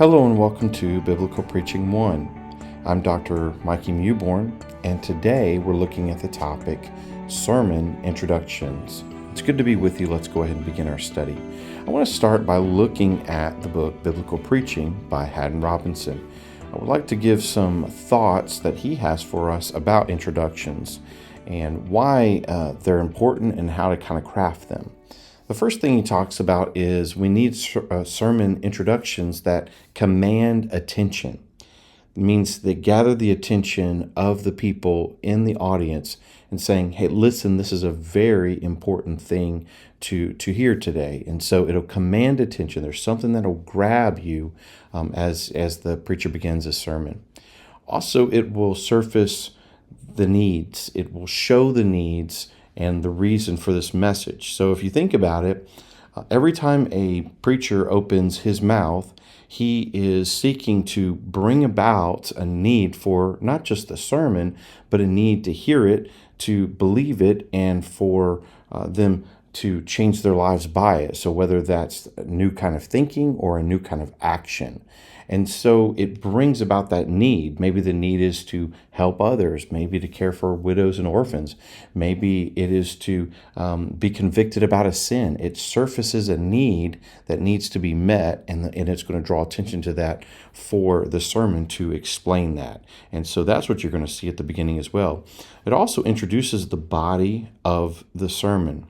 Hello and welcome to Biblical Preaching 1. I'm Dr. Mikey Mewborn, and today we're looking at the topic Sermon Introductions. It's good to be with you. Let's go ahead and begin our study. I want to start by looking at the book Biblical Preaching by Haddon Robinson. I would like to give some thoughts that he has for us about introductions and why they're important and how to kind of craft them. The first thing he talks about is we need sermon introductions that command attention. It means they gather the attention of the people in the audience and saying, hey, listen, this is a very important thing to hear today. And so it'll command attention. There's something that'll grab you as the preacher begins a sermon. Also, it will surface the needs. It will show the needs and the reason for this message. So if you think about it, every time a preacher opens his mouth, he is seeking to bring about a need for not just the sermon, but a need to hear it, to believe it, and for them to change their lives by it. So whether that's a new kind of thinking or a new kind of action. And so it brings about that need. Maybe the need is to help others, maybe to care for widows and orphans. Maybe it is to be convicted about a sin. It surfaces a need that needs to be met, and it's going to draw attention to that for the sermon to explain that. And so that's what you're going to see at the beginning as well. It also introduces the body of the sermon.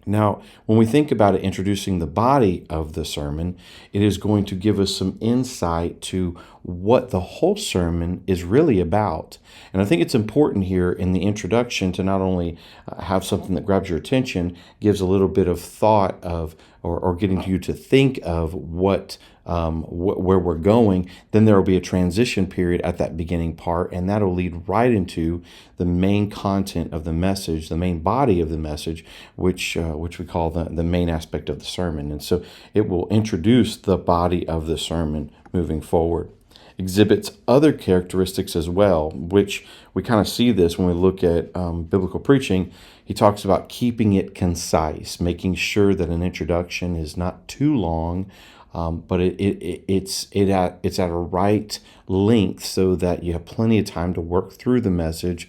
Now, when we think about it, introducing the body of the sermon, it is going to give us some insight to what the whole sermon is really about. And I think it's important here in the introduction to not only have something that grabs your attention, gives a little bit of thought of, or getting you to think of where we're going. Then there will be a transition period at that beginning part, and that'll lead right into the main content of the message, the main body of the message, which we call the main aspect of the sermon. And so it will introduce the body of the sermon moving forward. Exhibits other characteristics as well, which we kind of see this when we look at biblical preaching. He talks about keeping it concise, making sure that an introduction is not too long, but it's at a right length so that you have plenty of time to work through the message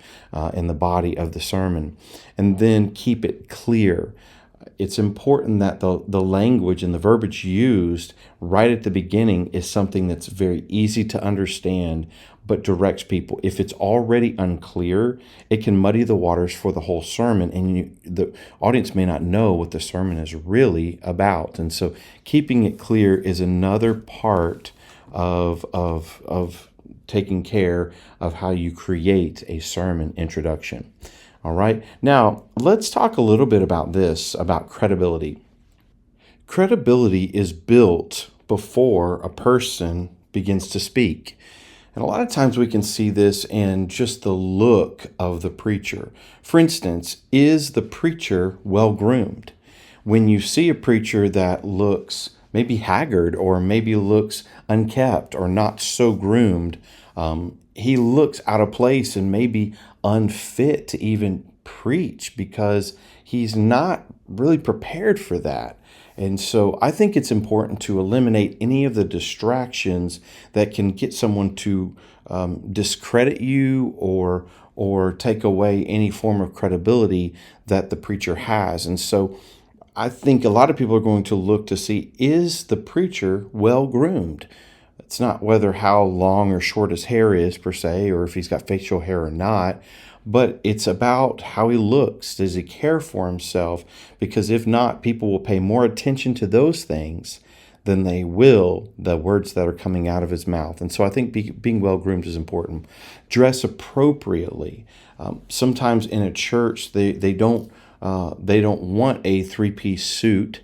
in the body of the sermon, and then keep it clear. It's important that the language and the verbiage used right at the beginning is something that's very easy to understand, but directs people. If it's already unclear, it can muddy the waters for the whole sermon, and the audience may not know what the sermon is really about. And so keeping it clear is another part of taking care of how you create a sermon introduction. All right. Now, let's talk a little bit about this, about credibility. Credibility is built before a person begins to speak. And a lot of times we can see this in just the look of the preacher. For instance, is the preacher well-groomed? When you see a preacher that looks maybe haggard or maybe looks unkept or not so groomed, he looks out of place and maybe unfit to even preach because he's not really prepared for that. And so I think it's important to eliminate any of the distractions that can get someone to discredit you or take away any form of credibility that the preacher has. And so I think a lot of people are going to look to see, is the preacher well-groomed? It's not whether how long or short his hair is per se, or if he's got facial hair or not, but it's about how he looks. Does he care for himself? Because if not, people will pay more attention to those things than they will the words that are coming out of his mouth. And so I think being well-groomed is important. Dress appropriately. Sometimes in a church, they don't want a three-piece suit.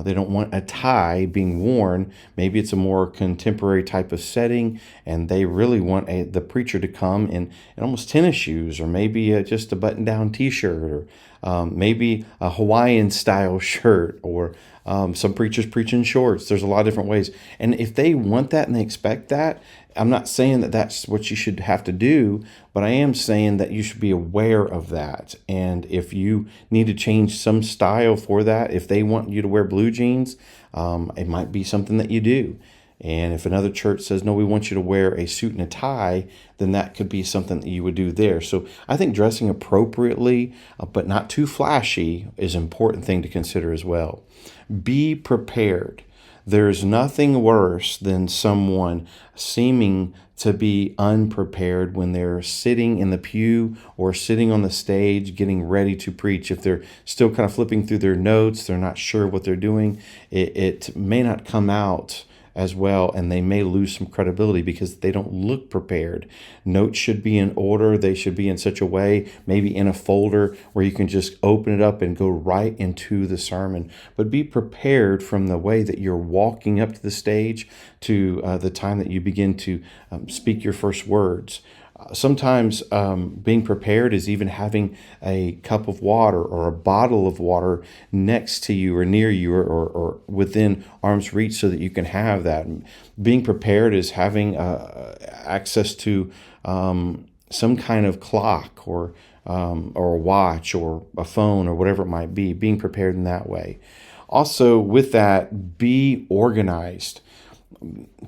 They don't want a tie being worn. Maybe it's a more contemporary type of setting, and they really want the preacher to come in almost tennis shoes, or maybe just a button-down T-shirt, or maybe a Hawaiian-style shirt, or some preachers preach in shorts. There's a lot of different ways. And if they want that and they expect that, I'm not saying that that's what you should have to do, but I am saying that you should be aware of that. And if you need to change some style for that, if they want you to wear blue jeans, it might be something that you do. And if another church says, no, we want you to wear a suit and a tie, then that could be something that you would do there. So I think dressing appropriately, but not too flashy, is an important thing to consider as well. Be prepared. There's nothing worse than someone seeming to be unprepared when they're sitting in the pew or sitting on the stage getting ready to preach. If they're still kind of flipping through their notes, they're not sure what they're doing, it may not come out as well, and they may lose some credibility because they don't look prepared. Notes should be in order. They should be in such a way, maybe in a folder where you can just open it up and go right into the sermon. But be prepared from the way that you're walking up to the stage to the time that you begin to speak your first words. Sometimes being prepared is even having a cup of water or a bottle of water next to you or near you or within arm's reach so that you can have that. Being prepared is having access to some kind of clock or a watch or a phone or whatever it might be. Being prepared in that way. Also, with that, be organized.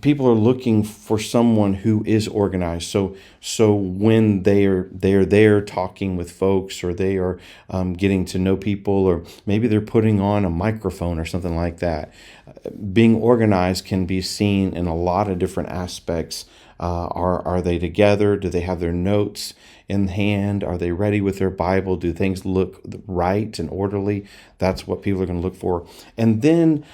People are looking for someone who is organized. So when they are there talking with folks, or they are getting to know people, or maybe they're putting on a microphone or something like that, being organized can be seen in a lot of different aspects. Are they together? Do they have their notes in hand? Are they ready with their Bible? Do things look right and orderly? That's what people are going to look for. And then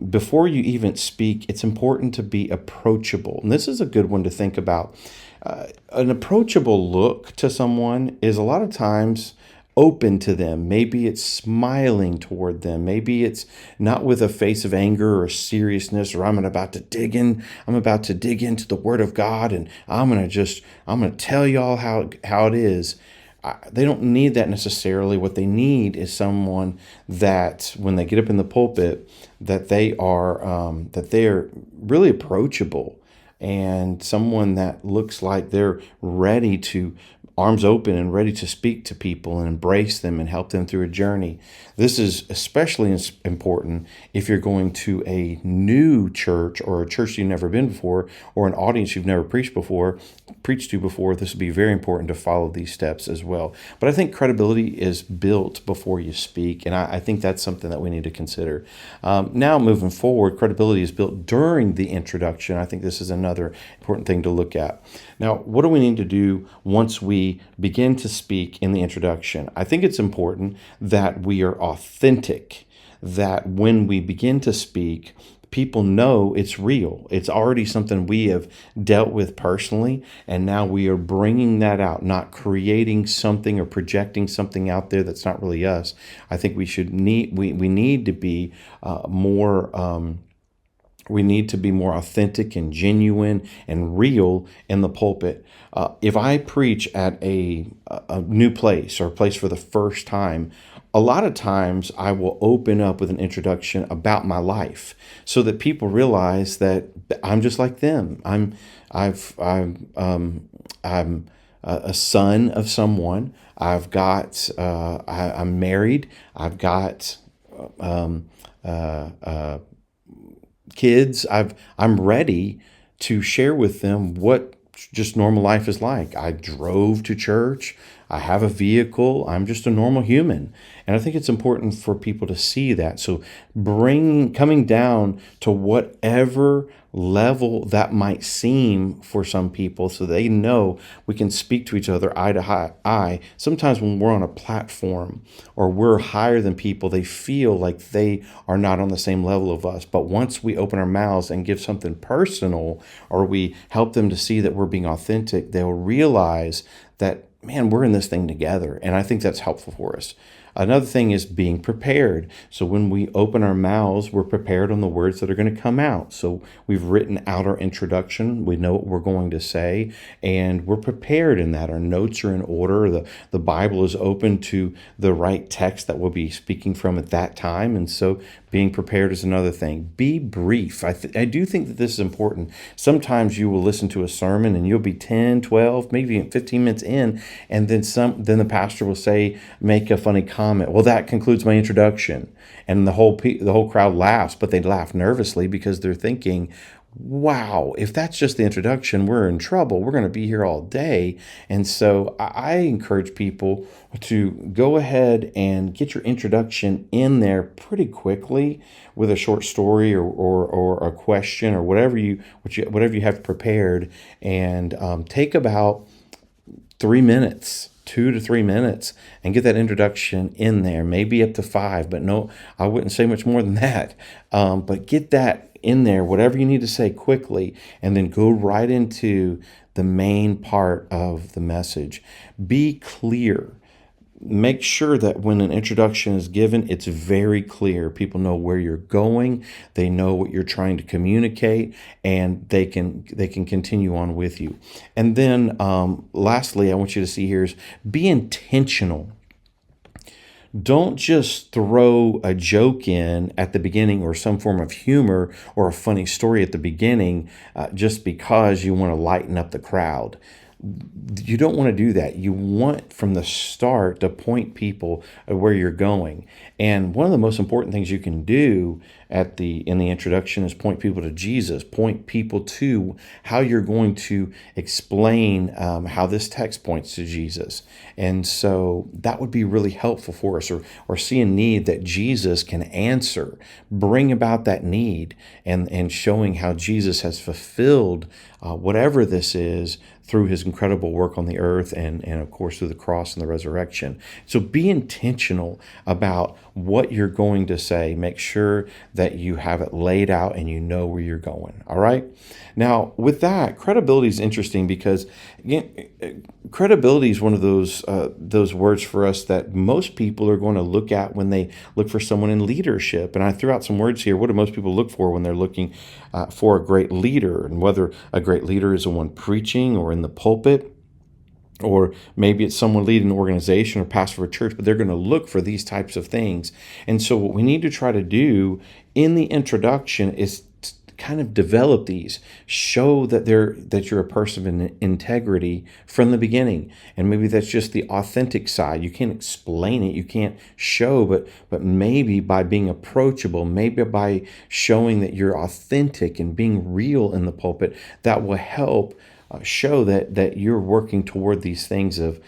before you even speak, it's important to be approachable. And this is a good one to think about. An approachable look to someone is a lot of times open to them. Maybe it's smiling toward them. Maybe it's not with a face of anger or seriousness, or I'm about to dig into the Word of God, and I'm going to tell y'all how it is. They don't need that necessarily. What they need is someone that when they get up in the pulpit, that they're really approachable, and someone that looks like they're ready to, arms open and ready to speak to people and embrace them and help them through a journey. This is especially important if you're going to a new church, or a church you've never been before, or an audience you've never preached to before. This would be very important to follow these steps as well. But I think credibility is built before you speak, and I think that's something that we need to consider. Now, moving forward, credibility is built during the introduction. I think this is another important thing to look at. Now, what do we need to do once we begin to speak in the introduction? I think it's important that we are authentic, that when we begin to speak, people know it's real. It's already something we have dealt with personally, and now we are bringing that out, not creating something or projecting something out there that's not really us. I think we need to be more. We need to be more authentic and genuine and real in the pulpit. If I preach at a new place, or a place for the first time, a lot of times I will open up with an introduction about my life so that people realize that I'm just like them. I'm a son of someone. I'm married. I've got kids. I'm ready to share with them what just normal life is like. I drove to church. I have a vehicle. I'm just a normal human. And I think it's important for people to see that. So coming down to whatever level that might seem for some people, so they know we can speak to each other eye to eye. Sometimes when we're on a platform or we're higher than people, they feel like they are not on the same level of us. But once we open our mouths and give something personal, or we help them to see that we're being authentic, they'll realize that, man, we're in this thing together. And I think that's helpful for us. Another thing is being prepared. So when we open our mouths, we're prepared on the words that are going to come out. So we've written out our introduction. We know what we're going to say, and we're prepared in that. Our notes are in order. The Bible is open to the right text that we'll be speaking from at that time. And so being prepared is another thing. Be brief. I do think that this is important. Sometimes you will listen to a sermon and you'll be 10, 12, maybe even 15 minutes in, and then the pastor will make a funny comment. Well, that concludes my introduction. And the whole crowd laughs, but they laugh nervously because they're thinking, wow, if that's just the introduction, we're in trouble. We're going to be here all day. And so I encourage people to go ahead and get your introduction in there pretty quickly with a short story or a question or whatever you have prepared, and take about 3 minutes, 2 to 3 minutes, and get that introduction in there, maybe up to five, but no, I wouldn't say much more than that. But get that in there, whatever you need to say quickly, and then go right into the main part of the message. Be clear. Make sure that when an introduction is given, it's very clear. People know where you're going, they know what you're trying to communicate, and they can continue on with you. And then lastly, I want you to see here is be intentional. Don't just throw a joke in at the beginning or some form of humor or a funny story at the beginning just because you want to lighten up the crowd. You don't want to do that. You want from the start to point people at where you're going. And one of the most important things you can do in the introduction is point people to Jesus. Point people to how you're going to explain how this text points to Jesus. And so that would be really helpful for us, or see a need that Jesus can answer, bring about that need, and showing how Jesus has fulfilled whatever this is through his incredible work on the earth and of course through the cross and the resurrection. So be intentional about what you're going to say. Make sure that you have it laid out and you know where you're going. All right. Now, with that, credibility is interesting because, again, credibility is one of those words for us that most people are going to look at when they look for someone in leadership. And I threw out some words here. What do most people look for when they're looking for a great leader? And whether a great leader is the one preaching or in the pulpit, or maybe it's someone leading an organization or pastor of a church, but they're going to look for these types of things. And so what we need to try to do in the introduction is kind of develop these, show that you're a person of integrity from the beginning. And maybe that's just the authentic side. You can't explain it, you can't show, but maybe by being approachable, maybe by showing that you're authentic and being real in the pulpit, that will help show that you're working toward these things of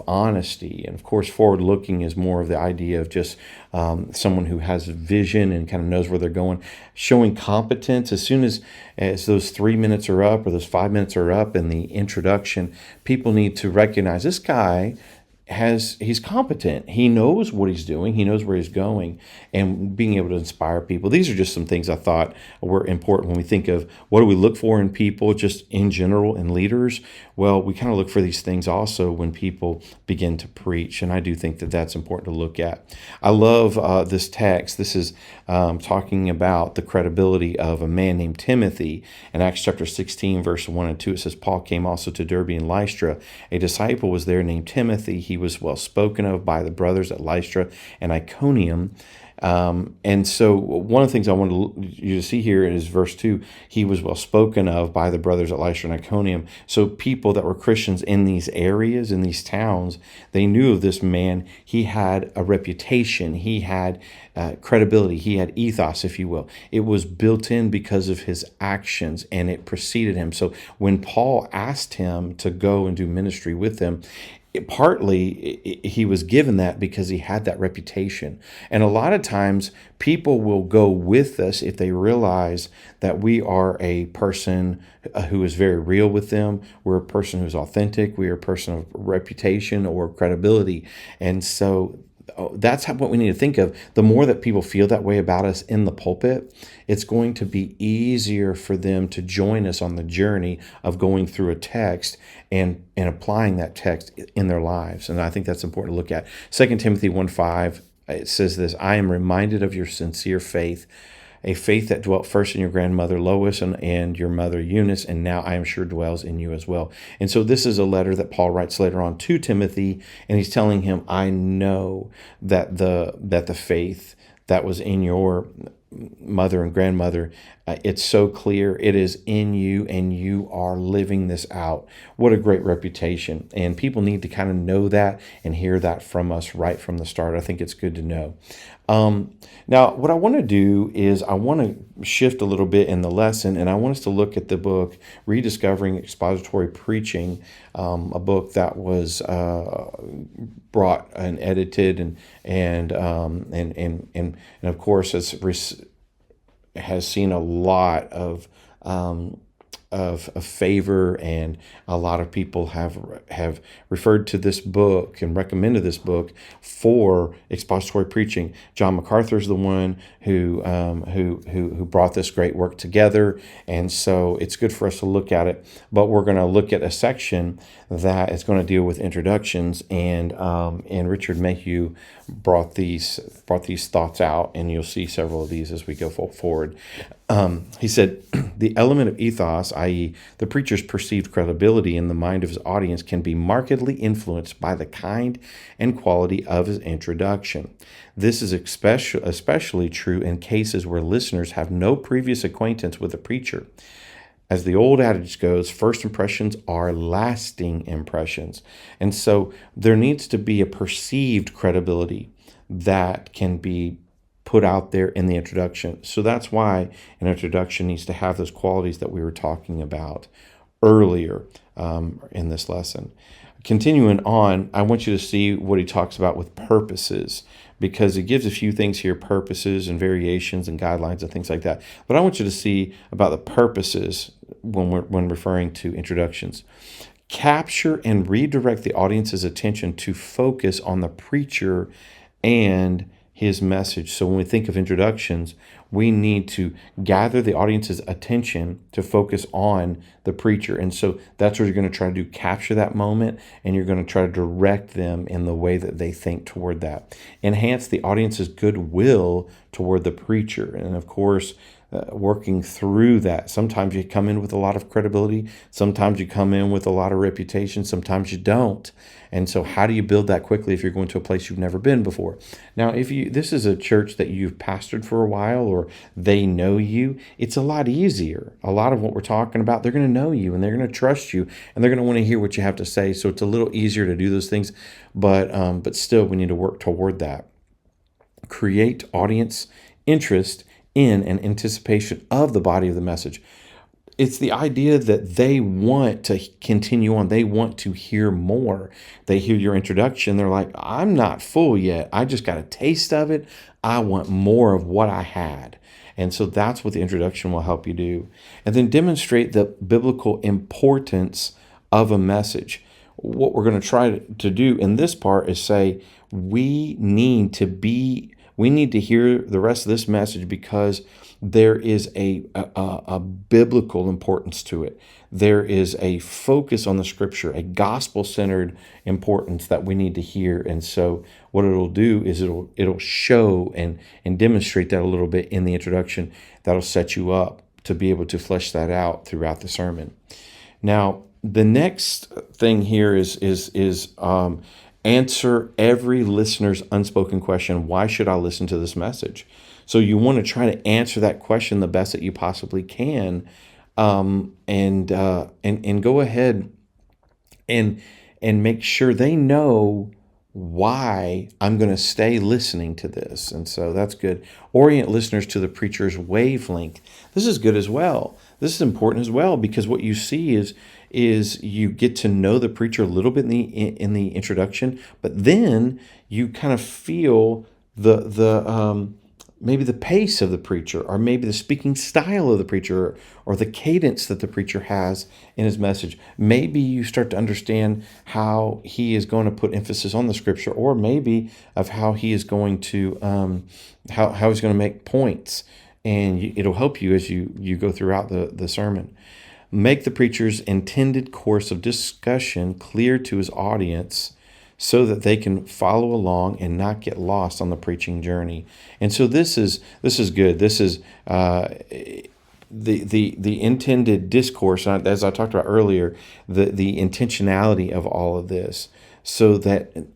honesty. And of course, forward looking is more of the idea of just someone who has vision and kind of knows where they're going. Showing competence as soon as those 3 minutes are up or those 5 minutes are up in the introduction, people need to recognize this guy he's competent. He knows what he's doing. He knows where he's going, and being able to inspire people. These are just some things I thought were important when we think of what do we look for in people, just in general, in leaders. Well, we kind of look for these things also when people begin to preach, and I do think that that's important to look at. I love this text. This is talking about the credibility of a man named Timothy. In Acts chapter 16, verse 1 and 2, it says, Paul came also to Derbe and Lystra. A disciple was there named Timothy. He was well spoken of by the brothers at Lystra and Iconium. And so one of the things I wanted you to see here is verse 2. He was well spoken of by the brothers at Lystra and Iconium. So people that were Christians in these areas, in these towns, they knew of this man. He had a reputation. He had credibility. He had ethos, if you will. It was built in because of his actions, and it preceded him. So when Paul asked him to go and do ministry with them, partly he was given that because he had that reputation. And a lot of times people will go with us if they realize that we are a person who is very real with them. We're a person who's authentic. We are a person of reputation or credibility. And so that's what we need to think of. The more that people feel that way about us in the pulpit, it's going to be easier for them to join us on the journey of going through a text and applying that text in their lives. And I think that's important to look at. 2 Timothy 1:5, it says this, I am reminded of your sincere faith, a faith that dwelt first in your grandmother Lois and your mother Eunice, and now I am sure dwells in you as well. And so this is a letter that Paul writes later on to Timothy, and he's telling him, I know that the faith that was in your mother and grandmother, it's so clear. It is in you, and you are living this out. What a great reputation. And people need to kind of know that and hear that from us right from the start. I think it's good to know. Now, what I want to do is I want to shift a little bit in the lesson, and I want us to look at the book Rediscovering Expository Preaching, a book that was brought and edited and of course has seen a lot of favor, and a lot of people have referred to this book and recommended this book for expository preaching. John MacArthur is the one who brought this great work together, and so it's good for us to look at it. But we're going to look at a section that is going to deal with introductions, and Richard Mayhew brought these thoughts out, and you'll see several of these as we go forward. He said, the element of ethos, i.e., the preacher's perceived credibility in the mind of his audience, can be markedly influenced by the kind and quality of his introduction. This is especially true in cases where listeners have no previous acquaintance with the preacher. As the old adage goes, first impressions are lasting impressions. And so there needs to be a perceived credibility that can be put out there in the introduction. So that's why an introduction needs to have those qualities that we were talking about earlier in this lesson. Continuing on, I want you to see what he talks about with purposes, because he gives a few things here, purposes and variations and guidelines and things like that. But I want you to see about the purposes when referring to introductions. Capture and redirect the audience's attention to focus on the preacher and his message. So when we think of introductions, we need to gather the audience's attention to focus on the preacher. And so that's what you're going to try to do, capture that moment, and you're going to try to direct them in the way that they think toward that. Enhance the audience's goodwill toward the preacher. And of course, working through that. Sometimes you come in with a lot of credibility. Sometimes you come in with a lot of reputation. Sometimes you don't. And so how do you build that quickly if you're going to a place you've never been before? Now, if this is a church that you've pastored for a while, or they know you, it's a lot easier. A lot of what we're talking about, they're going to know you, and they're going to trust you, and they're going to want to hear what you have to say. So it's a little easier to do those things, but still we need to work toward that. Create audience interest in and anticipation of the body of the message. It's the idea that they want to continue on. They want to hear more. They hear your introduction. They're like, I'm not full yet. I just got a taste of it. I want more of what I had. And so that's what the introduction will help you do. And then demonstrate the biblical importance of a message. What we're going to try to do in this part is say, we need to hear the rest of this message because there is a biblical importance to it. There is a focus on the scripture, a gospel-centered importance that we need to hear. And so what it'll do is it'll show and demonstrate that a little bit in the introduction. That'll set you up to be able to flesh that out throughout the sermon. Now, the next thing here is answer every listener's unspoken question. Why should I listen to this message? So you want to try to answer that question the best that you possibly can, and go ahead and make sure they know why I'm going to stay listening to this. And so that's good. Orient listeners to the preacher's wavelength. This is good as well. This is important as well, because what you see is you get to know the preacher a little bit in the introduction, but then you kind of feel the maybe the pace of the preacher, or maybe the speaking style of the preacher, or the cadence that the preacher has in his message. Maybe you start to understand how he is going to put emphasis on the scripture, or maybe of how he is going to how he's going to make points, and it'll help you as you go throughout the sermon. Make the preacher's intended course of discussion clear to his audience so that they can follow along and not get lost on the preaching journey. And so this is good. This is the intended discourse, as I talked about earlier, the intentionality of all of this, so that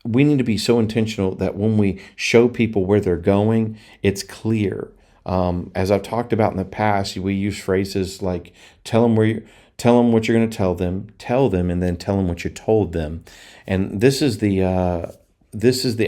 we need to be so intentional that when we show people where they're going, it's clear. As I've talked about in the past, we use phrases like tell them what you're going to tell them, and then tell them what you told them. And this is the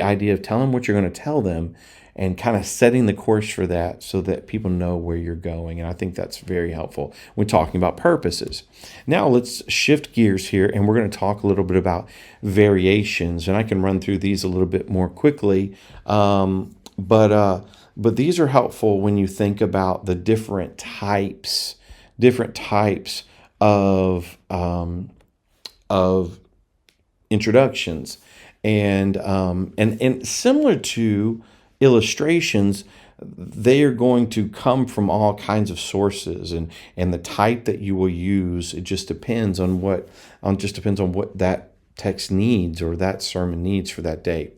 idea of tell them what you're going to tell them, and kind of setting the course for that so that people know where you're going. And I think that's very helpful when talking about purposes. Now let's shift gears here, and we're going to talk a little bit about variations. And I can run through these a little bit more quickly, but these are helpful when you think about the different types of introductions, and similar to illustrations, they are going to come from all kinds of sources, and the type that you will use, it just depends on what that text needs or that sermon needs for that day.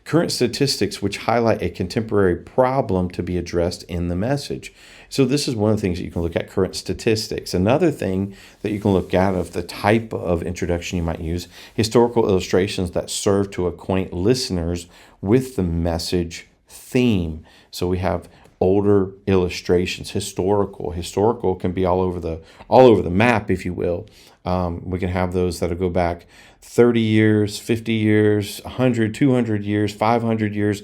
Current statistics which highlight a contemporary problem to be addressed in the message. So this is one of the things that you can look at, current statistics. Another thing that you can look at of the type of introduction you might use, historical illustrations that serve to acquaint listeners with the message theme. So we have older illustrations, historical can be all over the map, if you will. We can have those that'll go back 30 years, 50 years, 100, 200 years, 500 years,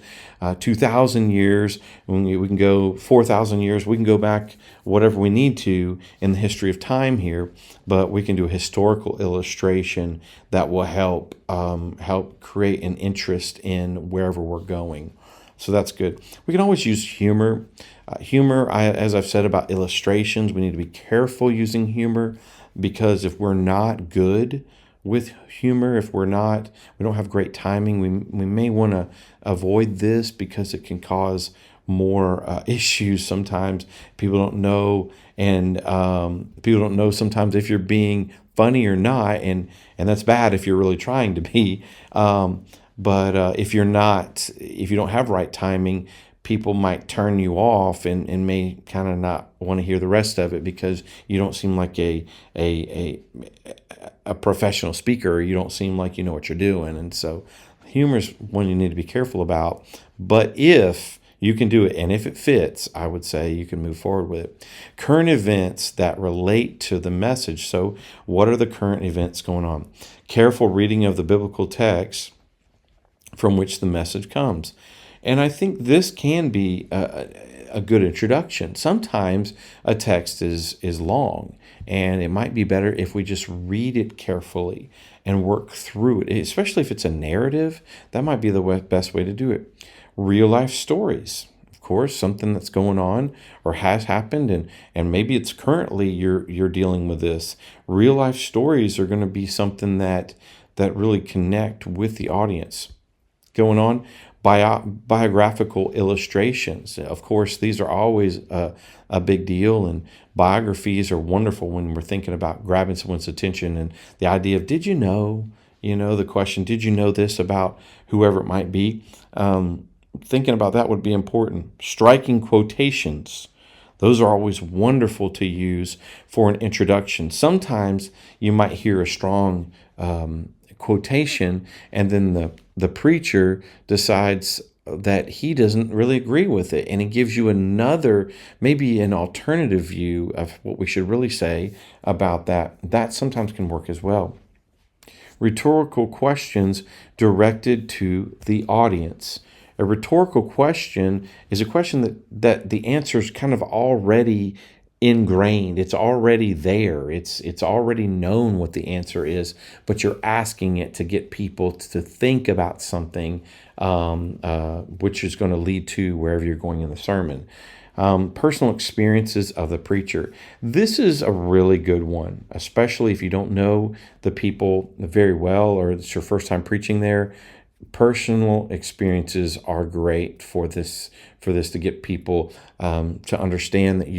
2,000 years. We can go 4,000 years. We can go back whatever we need to in the history of time here, but we can do a historical illustration that will help create an interest in wherever we're going. So that's good. We can always use humor. As I've said about illustrations, we need to be careful using humor, because if we're not good with humor, if we don't have great timing, we may want to avoid this because it can cause more issues sometimes. People don't know, and people don't know sometimes if you're being funny or not, and that's bad if you're really trying to be. But if you don't have right timing, people might turn you off and may kind of not want to hear the rest of it because you don't seem like a professional speaker, or you don't seem like you know what you're doing. And so humor is one you need to be careful about. But if you can do it, and if it fits, I would say you can move forward with it. Current events that relate to the message. So what are the current events going on? Careful reading of the biblical text from which the message comes. And I think this can be a good introduction. Sometimes a text is long, and it might be better if we just read it carefully and work through it, especially if it's a narrative. That might be the best way to do it. Real life stories, of course, something that's going on or has happened, and maybe it's currently you're dealing with this. Real life stories are going to be something that really connect with the audience. Going on, biographical illustrations. Of course, these are always a big deal, and biographies are wonderful when we're thinking about grabbing someone's attention, and the idea of, did you know, the question, did you know this about whoever it might be? Thinking about that would be important. Striking quotations. Those are always wonderful to use for an introduction. Sometimes you might hear a strong quotation, and then the preacher decides that he doesn't really agree with it, and he gives you maybe an alternative view of what we should really say about that. That sometimes can work as well. Rhetorical questions directed to the audience. A rhetorical question is a question that the answer is kind of already ingrained. It's already there. It's already known what the answer is, but you're asking it to get people to think about something, which is going to lead to wherever you're going in the sermon. Personal experiences of the preacher. This is a really good one, especially if you don't know the people very well or it's your first time preaching there. Personal experiences are great for this to get people to understand that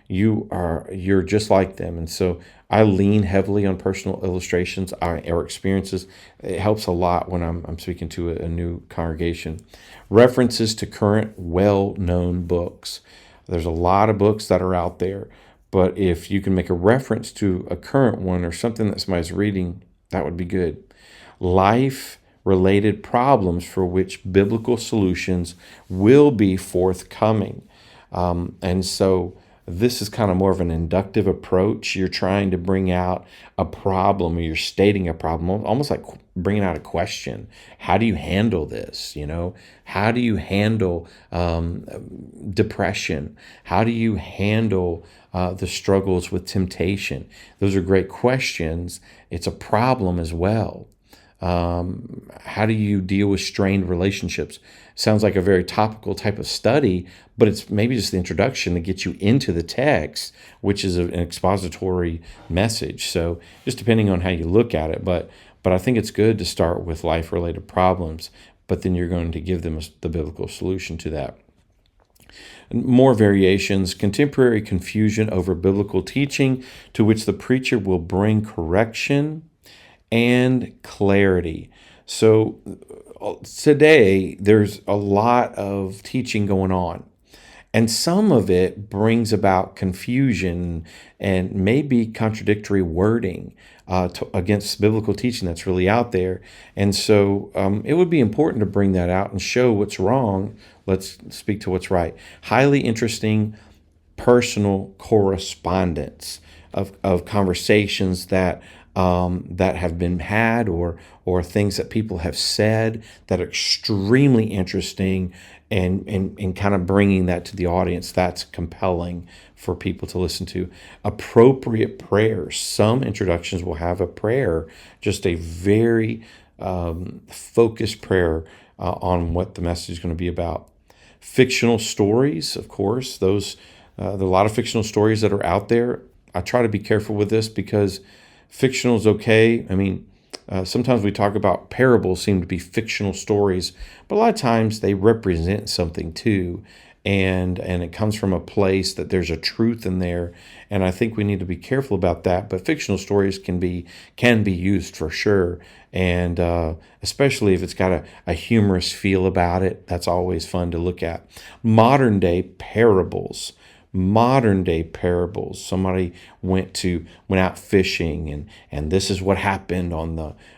you're just like them. And so I lean heavily on personal illustrations or experiences. It helps a lot when I'm speaking to a new congregation. References to current well-known books. There's a lot of books that are out there, but if you can make a reference to a current one or something that somebody's reading, that would be good. Life-related problems for which biblical solutions will be forthcoming. And so This is kind of more of an inductive approach. You're trying to bring out a problem, or you're stating a problem, almost like bringing out a question. How do you handle this? How do you handle depression? How do you handle the struggles with temptation? Those are great questions. It's a problem as well. How do you deal with strained relationships? Sounds like a very topical type of study, but it's maybe just the introduction to get you into the text, which is an expository message. So just depending on how you look at it, but I think it's good to start with life-related problems, but then you're going to give them the biblical solution to that. More variations: contemporary confusion over biblical teaching, to which the preacher will bring correction and clarity. So today there's a lot of teaching going on, and some of it brings about confusion and maybe contradictory wording against biblical teaching that's really out there. And so it would be important to bring that out and show what's wrong. Let's speak to what's right. Highly interesting personal correspondence of conversations that have been had, or things that people have said that are extremely interesting, and kind of bringing that to the audience. That's compelling for people to listen to. Appropriate prayers. Some introductions will have a prayer, just a very focused prayer on what the message is going to be about. Fictional stories, of course, those there are a lot of fictional stories that are out there. I try to be careful with this because fictional is okay. I mean, sometimes we talk about parables seem to be fictional stories, but a lot of times they represent something too, and it comes from a place that there's a truth in there, and I think we need to be careful about that. But fictional stories can be used for sure, and especially if it's got a humorous feel about it. That's always fun to look at. Modern day parables. Somebody went out fishing, and this is what happened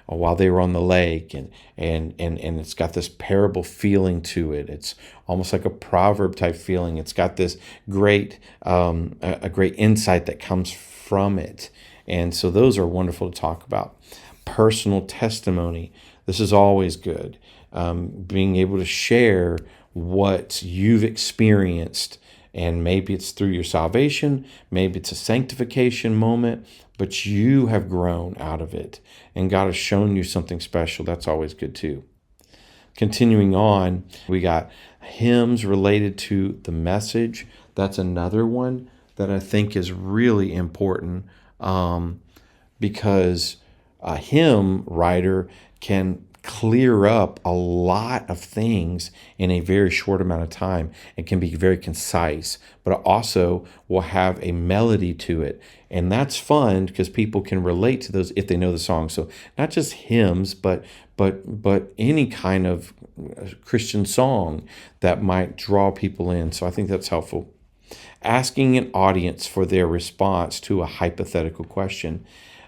while they were on the lake, and it's got this parable feeling to it. It's almost like a proverb type feeling. It's got this great a great insight that comes from it. And so those are wonderful to talk about. Personal testimony. This is always good. Being able to share what you've experienced. And maybe it's through your salvation, maybe it's a sanctification moment, but you have grown out of it, and God has shown you something special. That's always good too. Continuing on, we got hymns related to the message. That's another one that I think is really important, because a hymn writer can clear up a lot of things in a very short amount of time. It can be very concise, but it also will have a melody to it. And that's fun because people can relate to those if they know the song. So not just hymns, but any kind of Christian song that might draw people in. So I think that's helpful. Asking an audience for their response to a hypothetical question.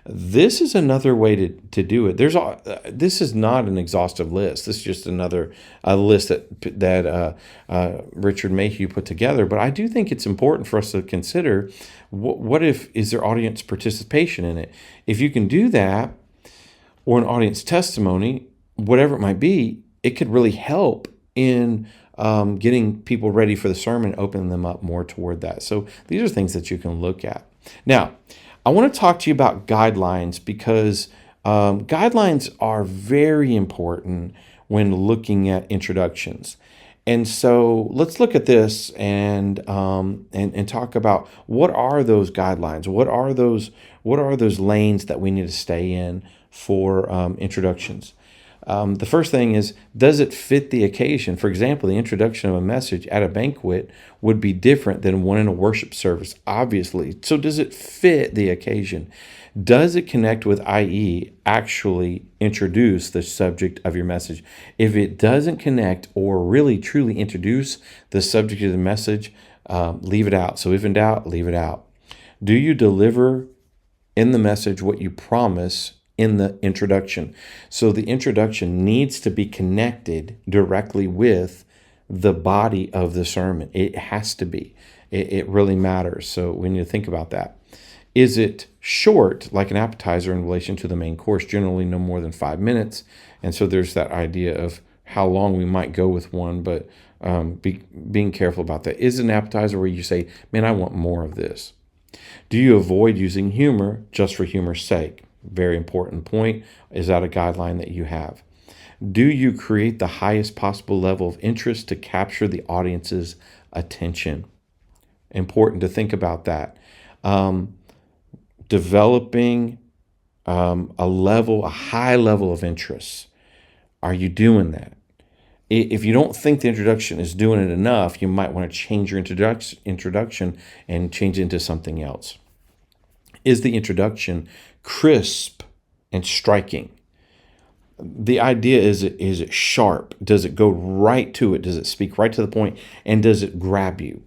This is another way to do it. This is not an exhaustive list. This is just another list that Richard Mayhew put together. But I do think it's important for us to consider what if is there audience participation in it? If you can do that, or an audience testimony, whatever it might be, it could really help in getting people ready for the sermon, opening them up more toward that. So these are things that you can look at. Now, I want to talk to you about guidelines, because guidelines are very important when looking at introductions. And so let's look at this and talk about what are those guidelines? What are those lanes that we need to stay in for introductions? The first thing is, does it fit the occasion? For example, the introduction of a message at a banquet would be different than one in a worship service, obviously. So does it fit the occasion? Does it connect with, i.e., actually introduce the subject of your message? If it doesn't connect or really truly introduce the subject of the message, leave it out. So if in doubt, leave it out. Do you deliver in the message what you promise in the introduction? So the introduction needs to be connected directly with the body of the sermon. It has to be. It really matters. So we need to think about that. Is it short, like an appetizer in relation to the main course? Generally no more than 5 minutes. And so there's that idea of how long we might go with one, but being careful about that. Is it an appetizer where you say, man, I want more of this? Do you avoid using humor just for humor's sake? Very important point. Is that a guideline that you have? Do you create the highest possible level of interest to capture the audience's attention? Important to think about that. Developing a high level of interest. Are you doing that? If you don't think the introduction is doing it enough, you might want to change your introduction and change it into something else. Is the introduction crisp and striking? The idea is it sharp? Does it go right to it? Does it speak right to the point? And does it grab you?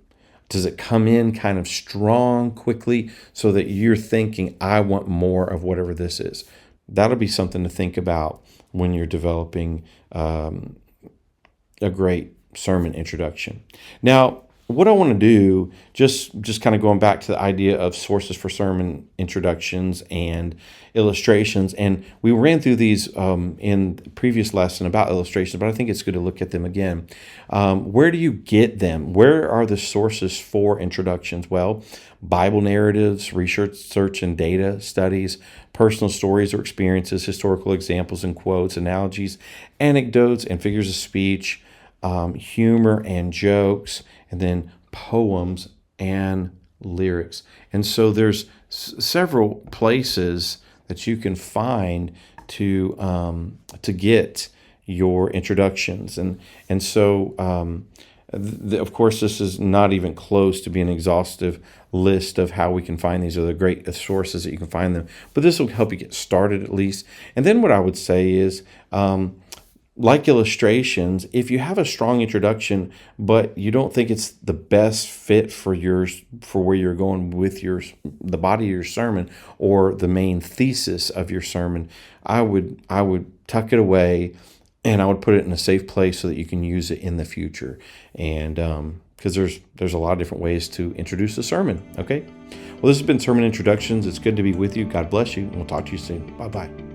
Does it come in kind of strong, quickly, so that you're thinking, I want more of whatever this is? That'll be something to think about when you're developing a great sermon introduction. Now, what I want to do, just kind of going back to the idea of sources for sermon introductions and illustrations, and we ran through these in the previous lesson about illustrations, but I think it's good to look at them again. Where do you get them? Where are the sources for introductions? Well, Bible narratives, research and data studies, personal stories or experiences, historical examples and quotes, analogies, anecdotes and figures of speech, humor and jokes, and then poems and lyrics. And so there's several places that you can find to get your introductions. And so of course, this is not even close to being an exhaustive list of how we can find these, or the great sources that you can find them. But this will help you get started at least. And then what I would say is, like illustrations, if you have a strong introduction, but you don't think it's the best fit for where you're going with the body of your sermon or the main thesis of your sermon, I would tuck it away, and I would put it in a safe place so that you can use it in the future. And because there's a lot of different ways to introduce a sermon. Okay, well, this has been Sermon Introductions. It's good to be with you. God bless you, and we'll talk to you soon. Bye-bye.